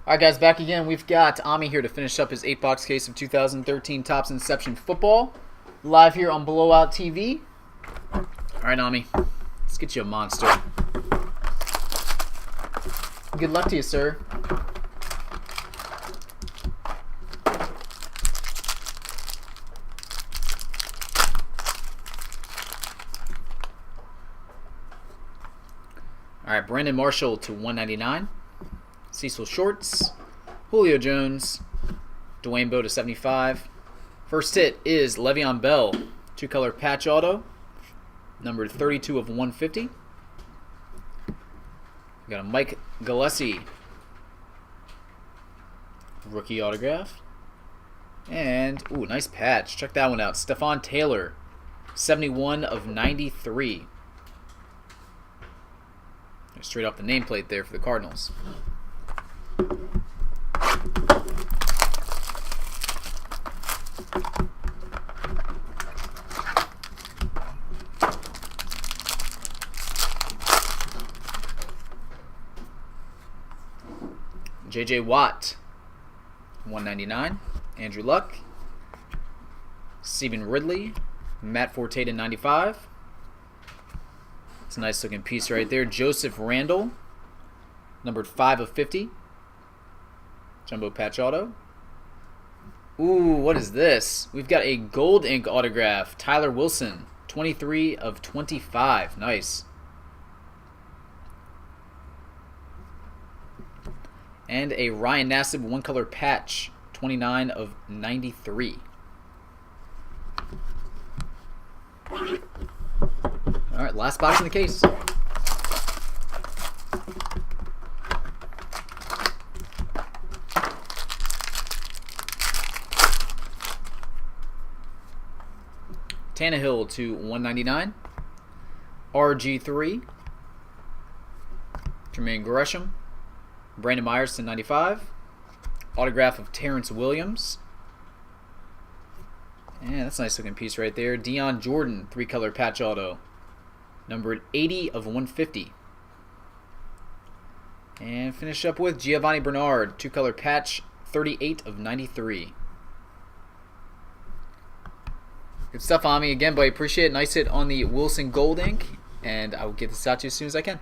Alright guys, back again. We've got Ami here to finish up his 8-box case of 2013 Topps Inception Football. Live here on Blowout TV. Alright Ami, let's get you a monster. Good luck to you, sir. Alright, Brandon Marshall to 199. Cecil Shorts, Julio Jones, Dwayne Bowe to 75. First hit is Le'Veon Bell, 2-color patch auto, numbered 32 of 150. We got a Mike Gillespie, rookie autograph. And, ooh, nice patch. Check that one out. Stephon Taylor, 71 of 93. Straight off the nameplate there for the Cardinals. J.J. Watt, 199. Andrew Luck. Stephen Ridley. Matt Forte to 95. It's a nice looking piece right there. Joseph Randall, numbered 5 of 50. Jumbo patch auto. Ooh, what is this? We've got a gold ink autograph. Tyler Wilson, 23 of 25. Nice. And a Ryan Nassib 1-color patch, 29 of 93. Alright, last box in the case. Tannehill to 199. RG3. Jermaine Gresham. Brandon Myers to 95. Autograph of Terrence Williams. And that's a nice looking piece right there. Deion Jordan, 3-color patch auto, numbered 80 of 150. And finish up with Giovanni Bernard, 2-color patch, 38 of 93. Good stuff, Ami. Again, buddy, appreciate it. Nice hit on the Wilson Gold Ink, and I will get this out to you as soon as I can.